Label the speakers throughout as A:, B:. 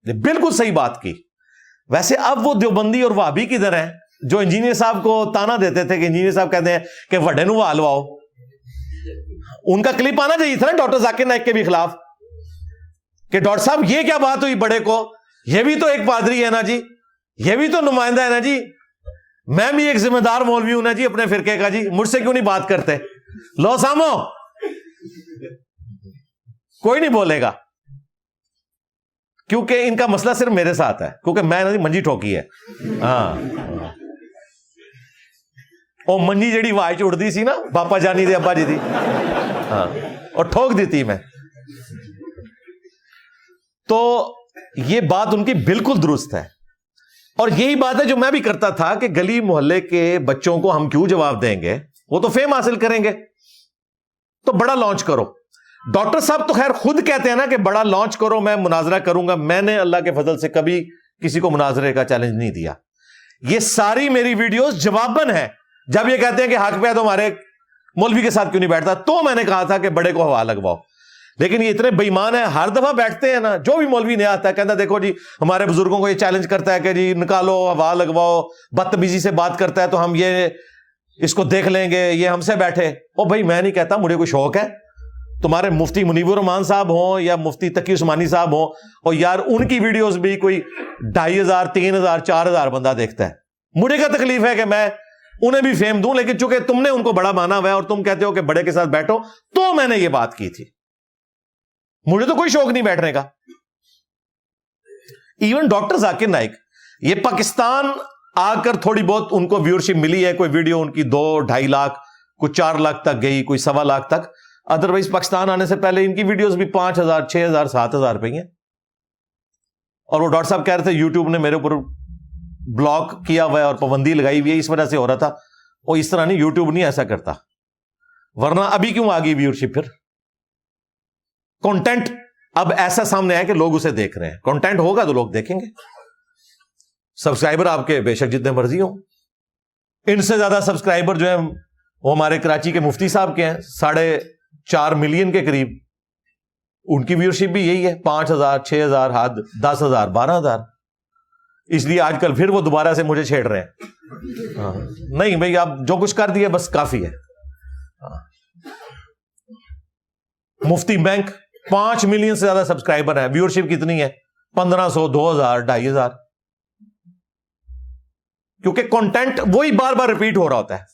A: بالکل صحیح بات کی. ویسے اب وہ دیوبندی اور وہابی کدھر ہیں جو انجینئر صاحب کو تانا دیتے تھے کہ انجینئر صاحب کہتے ہیں کہ وڈے نو والواؤ. ان کا کلپ آنا چاہیے تھا نا ڈاکٹر ذاکر نائک کے بھی خلاف کہ ڈاکٹر صاحب یہ کیا بات ہوئی بڑے کو, یہ بھی تو ایک پادری ہے نا جی, یہ بھی تو نمائندہ ہے نا جی, میں بھی ایک ذمہ دار مولوی ہوں نا جی اپنے فرقے کا جی, مجھ سے کیوں نہیں بات کرتے؟ لو سامو, کوئی نہیں بولے گا کیونکہ ان کا مسئلہ صرف میرے ساتھ ہے, کیونکہ میں نے منجی ٹھوکی ہے. ہاں وہ منجی جڑی واج اڑتی سی نا پاپا جانی دے ابا جی دی, ہاں اور ٹھوک دیتی میں. تو یہ بات ان کی بالکل درست ہے, اور یہی بات ہے جو میں بھی کرتا تھا کہ گلی محلے کے بچوں کو ہم کیوں جواب دیں گے, وہ تو فیم حاصل کریں گے, تو بڑا لانچ کرو. ڈاکٹر صاحب تو خیر خود کہتے ہیں نا کہ بڑا لانچ کرو, میں مناظرہ کروں گا. میں نے اللہ کے فضل سے کبھی کسی کو مناظرے کا چیلنج نہیں دیا. یہ ساری میری ویڈیوز جواباً ہے. جب یہ کہتے ہیں کہ حق پہ ہے تو ہمارے مولوی کے ساتھ کیوں نہیں بیٹھتا, تو میں نے کہا تھا کہ بڑے کو ہوا لگواؤ. لیکن یہ اتنے بے ایمان ہیں, ہر دفعہ بیٹھتے ہیں نا, جو بھی مولوی نیا آتا ہے کہتا ہے دیکھو جی ہمارے بزرگوں کو یہ چیلنج کرتا ہے کہ جی نکالو ہوا لگواؤ, بدتمیزی سے بات کرتا ہے تو ہم یہ اس کو دیکھ لیں گے, یہ ہم سے بیٹھے. او بھائی میں نہیں کہتا, مجھے کوئی شوق ہے تمہارے مفتی منیب الرحمان صاحب ہوں یا مفتی تقی عثمانی صاحب ہوں, اور یار ان کی ویڈیوز بھی کوئی 2500 3000 4000 بندہ دیکھتا ہے. مجھے کیا تکلیف ہے کہ میں انہیں بھی فیم دوں, لیکن چونکہ تم نے ان کو بڑا مانا ہوا ہے اور تم کہتے ہو کہ بڑے کے ساتھ بیٹھو, تو میں نے یہ بات کی تھی. مجھے تو کوئی شوق نہیں بیٹھنے کا. ایون ڈاکٹر ذاکر نائک یہ پاکستان آ کر تھوڑی بہت ان کو ویورشپ ملی ہے, کوئی ویڈیو ان کی 2-2.5 لاکھ, کوئی 4 لاکھ تک گئی, کوئی 1.25 لاکھ تک. ادروائز پاکستان آنے سے پہلے ان کی ویڈیوز بھی 5000 6000 7000 پہ ہیں. اور وہ ڈاکٹر صاحب کہہ رہے تھے یوٹیوب نے میرے اوپر بلاک کیا ہوا ہے اور پابندی لگائی ہوئی ہے, اس وجہ سے ہو رہا تھا. وہ اس طرح نہیں, یوٹیوب نہیں ایسا کرتا, ورنہ ابھی کیوں آ گئی ویورشپ؟ پھر کنٹینٹ اب ایسا سامنے آیا کہ لوگ اسے دیکھ رہے ہیں. کنٹینٹ ہوگا تو لوگ دیکھیں گے. سبسکرائبر آپ کے بے شک جتنے مرضی ہوں, ان سے زیادہ سبسکرائبر جو ہیں وہ ہمارے کراچی کے مفتی صاحب کے ہیں, 4.5 ملین کے قریب. ان کی ویورشپ بھی یہی ہے, 5000 6000 حد 10000 12000. اس لیے آج کل پھر وہ دوبارہ سے مجھے چھیڑ رہے ہیں. نہیں بھائی آپ جو کچھ کر دیا بس کافی ہے. مفتی بینک 5 ملین سے زیادہ سبسکرائبر ہے, ویورشپ کتنی ہے 1500 2000 2500. کیونکہ کنٹینٹ وہی بار بار ریپیٹ ہو رہا ہوتا ہے.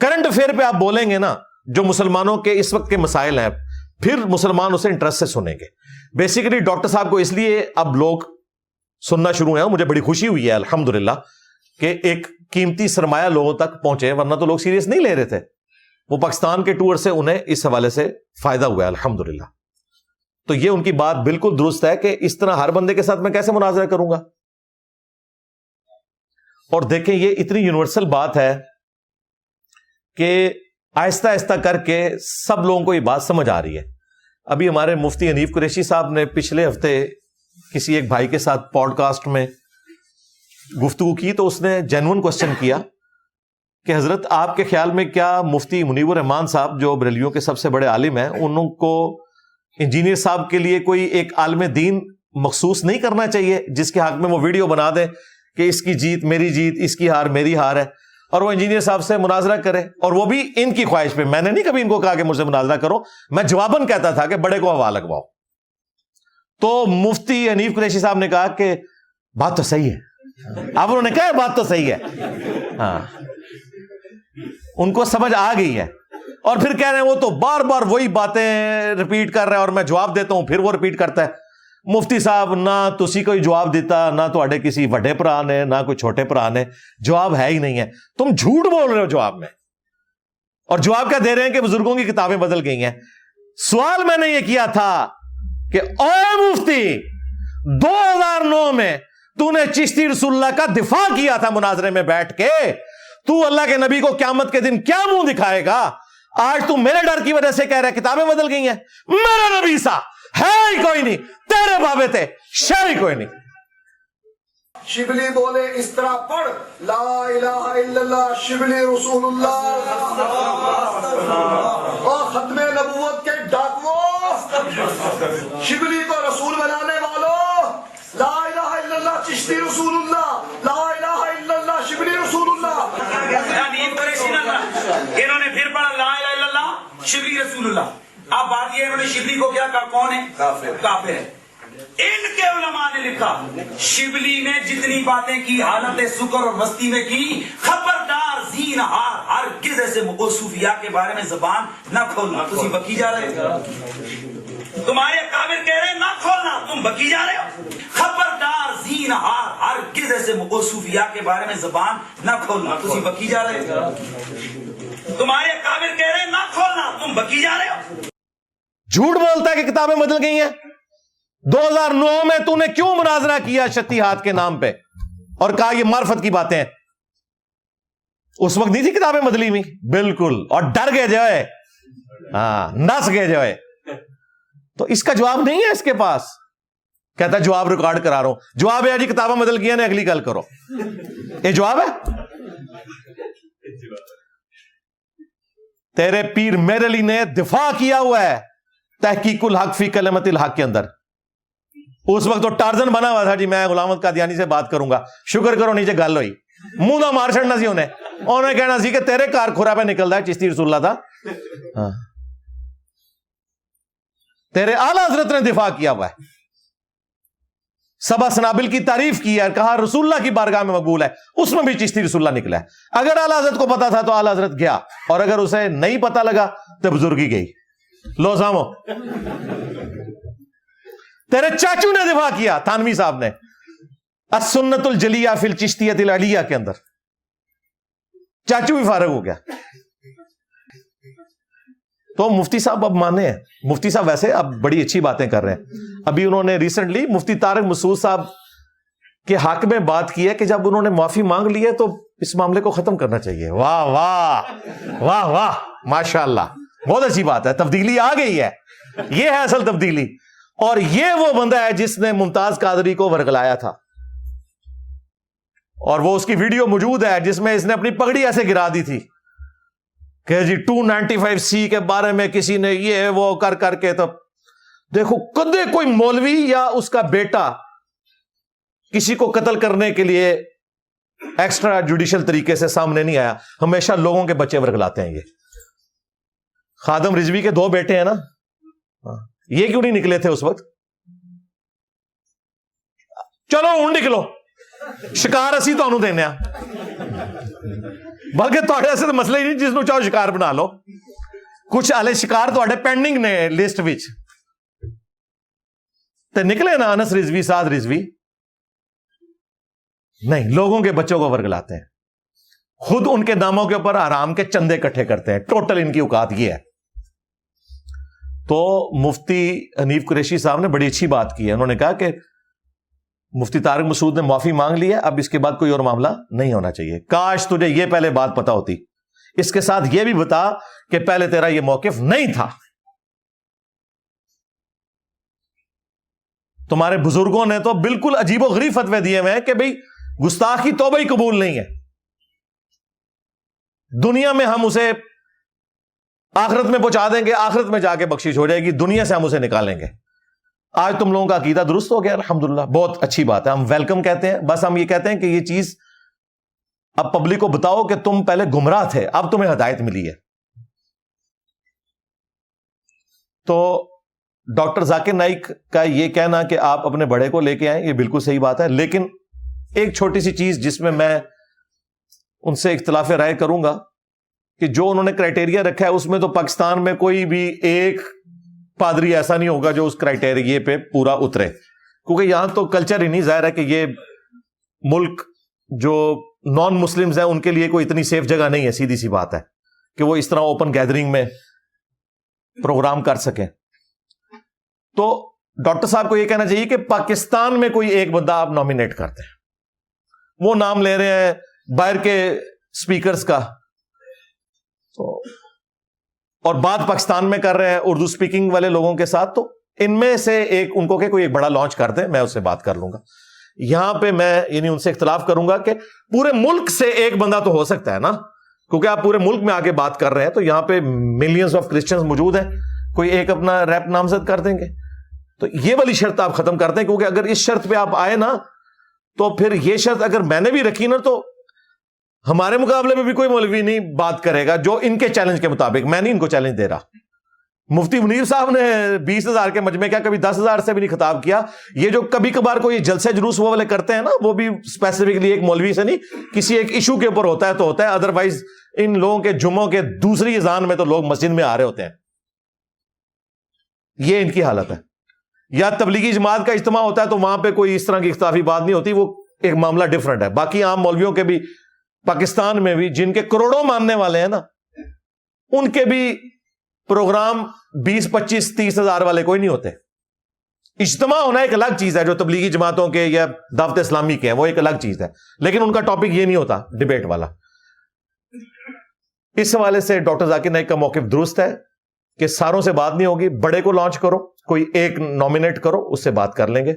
A: کرنٹ افیئر پہ آپ بولیں گے نا جو مسلمانوں کے اس وقت کے مسائل ہیں, پھر مسلمان اسے انٹرسٹ سے سنیں گے. بیسیکلی ڈاکٹر صاحب کو اس لیے اب لوگ سننا شروع ہیں, مجھے بڑی خوشی ہوئی ہے الحمدللہ کہ ایک قیمتی سرمایہ لوگوں تک پہنچے, ورنہ تو لوگ سیریس نہیں لے رہے تھے. وہ پاکستان کے ٹور سے انہیں اس حوالے سے فائدہ ہوا ہے الحمدللہ. تو یہ ان کی بات بالکل درست ہے کہ اس طرح ہر بندے کے ساتھ میں کیسے مناظرہ کروں گا. اور دیکھیں یہ اتنی یونیورسل بات ہے کہ آہستہ آہستہ کر کے سب لوگوں کو یہ بات سمجھ آ رہی ہے. ابھی ہمارے مفتی حنیف قریشی صاحب نے پچھلے ہفتے کسی ایک بھائی کے ساتھ پوڈ کاسٹ میں گفتگو کی, تو اس نے جینون کوسچن کیا کہ حضرت آپ کے خیال میں کیا مفتی منیب الرحمان صاحب جو بریلویوں کے سب سے بڑے عالم ہیں, انہوں کو انجینئر صاحب کے لیے کوئی ایک عالم دین مخصوص نہیں کرنا چاہیے جس کے حق میں وہ ویڈیو بنا دیں کہ اس کی جیت میری جیت, اس کی ہار میری ہار ہے, اور وہ انجینئر صاحب سے مناظرہ کرے, اور وہ بھی ان کی خواہش پہ. میں نے نہیں کبھی ان کو کہا کہ مجھ سے مناظرہ کرو, میں جواباً کہتا تھا کہ بڑے کو ہوا لگواؤ. تو مفتی حنیف قریشی صاحب نے کہا کہ بات تو صحیح ہے. اب انہوں نے کہا بات تو صحیح ہے, ہاں ان کو سمجھ آ گئی ہے. اور پھر کہہ رہے ہیں وہ تو بار بار وہی باتیں ریپیٹ کر رہے ہیں اور میں جواب دیتا ہوں, پھر وہ ریپیٹ کرتا ہے. مفتی صاحب نہ تسی کوئی جواب دیتا, نہ تواڈے کسی وڈے بھرا نے, نہ کوئی چھوٹے بھرا نے, جواب ہے ہی نہیں ہے. تم جھوٹ بول رہے ہو جواب میں, اور جواب کیا دے رہے ہیں کہ بزرگوں کی کتابیں بدل گئی ہیں. سوال میں نے یہ کیا تھا کہ اے مفتی 2009 میں تو نے چشتی رسول اللہ کا دفاع کیا تھا مناظرے میں بیٹھ کے, تو اللہ کے نبی کو قیامت کے دن کیا منہ دکھائے گا؟ آج تو میرے ڈر کی وجہ سے کہہ رہا ہے کتابیں بدل گئی ہیں. میرا نبی سا ہے ہی کوئی نہیں, تیرے بابے تھے شہ ہی کوئی نہیں.
B: شبلی بولے اس طرح پڑھ لا الہ الا اللہ شبلی رسول اللہ, اور ختم نبوت کے ڈاکووں, شبلی کو رسول بنانے والوں لا الہ الا اللہ چشتی رسول اللہ، لا الہ الا اللہ شبلی رسول اللہ۔
C: حنیف قریشی انہوں نے پھر پڑھا لا الہ الا اللہ شبلی رسول اللہ۔ اب بات یہ انہوں نے شبلی کو کیا کہا؟ کون ہے؟ کافر ہے۔ ان کے علماء نے لکھا شبلی نے جتنی باتیں کی حالت سکر اور مستی میں کی، خبردار زین ہار ہرگز ایسے صوفیاء کے بارے میں زبان نہ کھولنا۔ تم بکی جا رہے ہو، تمہارے کافر کہہ رہے ہیں نہ کھولنا، تم بکی جا رہے ہو۔ خبردار زین ہار ہرگز ایسے صوفیاء کے بارے میں زبان نہ کھولنا۔ تم بکی جا رہے ہو، تمہارے کافر کہہ رہے ہیں نہ کھولنا، تم بکی جا رہے ہو۔
A: جھوٹ بولتا ہے کہ کتابیں بدل گئی ہیں۔ 2009 میں تو نے کیوں مناظرہ کیا شتیہات کے نام پہ اور کہا یہ معرفت کی باتیں ہیں؟ اس وقت نہیں تھی کتابیں بدلی ہوئی؟ بالکل، اور ڈر گئے جو ہے، نس گئے جو ہے۔ تو اس کا جواب نہیں ہے اس کے پاس، کہتا ہے جواب ریکارڈ کرا رہا ہوں۔ جواب ہے جی کتابیں بدل گئی ہیں، اگلی گل کرو، یہ جواب ہے؟ تیرے پیر میرے علی نے دفاع کیا ہوا ہے تحقیق الحق فی کلمت الحق کے اندر۔ اس وقت تو ٹارزن بنا ہوا تھا جی، میں غلام احمد قادیانی سے بات کروں گا، شکر کرو نیچے گل ہوئی، منہ نہ مار چھڑنا سی انہیں کہنا سی کہ تیرے کار کھرا پہ نکلتا ہے چشتی رسول اللہ تھا۔ تیرے اعلی حضرت نے دفاع کیا ہوا ہے، سبا سنابل کی تعریف کی ہے، کہا رسول اللہ کی بارگاہ میں مقبول ہے، اس میں بھی چشتی رسول اللہ نکلا ہے۔ اگر اعلی حضرت کو پتا تھا تو اعلی حضرت گیا، اور اگر اسے نہیں پتا لگا تو بزرگی گئی۔ لو سامو، تیرے چاچو نے دفاع کیا، تھانوی صاحب نے، السنت الجلیہ فی الچشتیۃ العلیہ کے اندر، چاچو بھی فارغ ہو گیا۔ تو مفتی صاحب اب مانے ہیں، مفتی صاحب ویسے اب بڑی اچھی باتیں کر رہے ہیں۔ ابھی انہوں نے ریسنٹلی مفتی طارق مسعود صاحب کے حق میں بات کی ہے کہ جب انہوں نے معافی مانگ لی ہے تو اس معاملے کو ختم کرنا چاہیے۔ واہ واہ واہ واہ، ماشاء اللہ، بہت اچھی بات ہے، تبدیلی آ گئی ہے، یہ ہے اصل تبدیلی۔ اور یہ وہ بندہ ہے جس نے ممتاز قادری کو ورگلایا تھا، اور وہ اس کی ویڈیو موجود ہے جس میں اس نے اپنی پگڑی ایسے گرا دی تھی کہ جی 295C کے بارے میں کسی نے یہ وہ کر کر کے۔ تو دیکھو کدے کوئی مولوی یا اس کا بیٹا کسی کو قتل کرنے کے لیے ایکسٹرا جوڈیشل طریقے سے سامنے نہیں آیا، ہمیشہ لوگوں کے بچے ورگلاتے ہیں۔ یہ خادم رضوی کے 2 بیٹے ہیں نا، یہ کیوں نہیں نکلے تھے اس وقت؟ چلو ہوں نکلو، شکار اسی تانوں دینے آ، بلکہ تھوڑے ایسے تو مسئلہ ہی نہیں، جس نو چاہو شکار بنا لو۔ کچھ آلے شکار تھوڑے پینڈنگ نے لسٹ وچ تے نکلے نا، انس رضوی، سعد رضوی نہیں، لوگوں کے بچوں کو ورگلاتے ہیں، خود ان کے ناموں کے اوپر حرام کے چندے اکٹھے کرتے ہیں۔ ٹوٹل ان کی اوقات یہ ہے۔ تو مفتی حنیف قریشی صاحب نے بڑی اچھی بات کی ہے، انہوں نے کہا کہ مفتی طارق مسعود نے معافی مانگ لی ہے، اب اس کے بعد کوئی اور معاملہ نہیں ہونا چاہیے۔ کاش تجھے یہ پہلے بات پتا ہوتی، اس کے ساتھ یہ بھی بتا کہ پہلے تیرا یہ موقف نہیں تھا۔ تمہارے بزرگوں نے تو بالکل عجیب و غریب فتوے دیے ہوئے ہیں کہ بھئی گستاخ کی توبہ ہی قبول نہیں ہے، دنیا میں ہم اسے آخرت میں پہنچا دیں گے، آخرت میں جا کے بخشش ہو جائے گی، دنیا سے ہم اسے نکالیں گے۔ آج تم لوگوں کا عقیدہ درست ہو گیا، الحمدللہ، بہت اچھی بات ہے، ہم ویلکم کہتے ہیں۔ بس ہم یہ کہتے ہیں کہ یہ چیز اب پبلک کو بتاؤ کہ تم پہلے گمراہ تھے، اب تمہیں ہدایت ملی ہے۔ تو ڈاکٹر ذاکر نائک کا یہ کہنا کہ آپ اپنے بڑے کو لے کے آئیں، یہ بالکل صحیح بات ہے، لیکن ایک چھوٹی سی چیز جس میں میں ان سے اختلاف رائے کروں گا کہ جو انہوں نے کرائٹیریا رکھا ہے اس میں تو پاکستان میں کوئی بھی ایک پادری ایسا نہیں ہوگا جو اس کرائٹیریا پہ پورا اترے، کیونکہ یہاں تو کلچر ہی نہیں، ظاہر ہے کہ یہ ملک جو نان مسلمز ہیں ان کے لیے کوئی اتنی سیف جگہ نہیں ہے، سیدھی سی بات ہے کہ وہ اس طرح اوپن گیدرنگ میں پروگرام کر سکیں۔ تو ڈاکٹر صاحب کو یہ کہنا چاہیے کہ پاکستان میں کوئی ایک بندہ آپ نامینیٹ کرتے ہیں، وہ نام لے رہے ہیں باہر کے سپیکرز کا، اور بات پاکستان میں کر رہے ہیں اردو سپیکنگ والے لوگوں کے ساتھ، تو ان میں سے ایک ان کو کہ کوئی ایک بڑا لانچ کر دیں، میں اس سے بات کر لوں گا۔ یہاں پہ میں یعنی ان سے اختلاف کروں گا کہ پورے ملک سے ایک بندہ تو ہو سکتا ہے نا، کیونکہ آپ پورے ملک میں آگے بات کر رہے ہیں، تو یہاں پہ ملینز آف کرسچنز موجود ہیں، کوئی ایک اپنا ریپ نامزد کر دیں گے، تو یہ والی شرط آپ ختم کرتے ہیں, کیونکہ اگر اس شرط پہ آپ آئے نا تو پھر یہ شرط اگر میں نے بھی رکھی نا تو ہمارے مقابلے میں بھی کوئی مولوی نہیں بات کرے گا جو ان کے چیلنج کے مطابق. میں نہیں ان کو چیلنج دے رہا. مفتی منیر صاحب نے 20,000 کے مجمع کیا, کبھی 10,000 سے بھی نہیں خطاب کیا. یہ جو کبھی کبھار کوئی جلسے جلوس وہ والے کرتے ہیں نا, وہ بھی اسپیسیفکلی ایک مولوی سے نہیں, کسی ایک ایشو کے اوپر ہوتا ہے تو ہوتا ہے. ادروائز ان لوگوں کے جمعوں کے دوسری اذان میں تو لوگ مسجد میں آ رہے ہوتے ہیں. یہ ان کی حالت ہے. یا تبلیغی جماعت کا اجتماع ہوتا ہے تو وہاں پہ کوئی اس طرح کی اختلافی بات نہیں ہوتی, وہ ایک معاملہ ڈفرنٹ ہے. باقی عام مولویوں کے بھی پاکستان میں بھی جن کے کروڑوں ماننے والے ہیں نا, ان کے بھی پروگرام 20, 25, 30,000 والے کوئی نہیں ہوتے. اجتماع ہونا ایک الگ چیز ہے, جو تبلیغی جماعتوں کے یا دعوت اسلامی کے ہیں وہ ایک الگ چیز ہے, لیکن ان کا ٹاپک یہ نہیں ہوتا ڈیبیٹ والا. اس حوالے سے ڈاکٹر ذاکر نائک کا موقف درست ہے کہ ساروں سے بات نہیں ہوگی, بڑے کو لانچ کرو, کوئی ایک نامینیٹ کرو, اس سے بات کر لیں گے.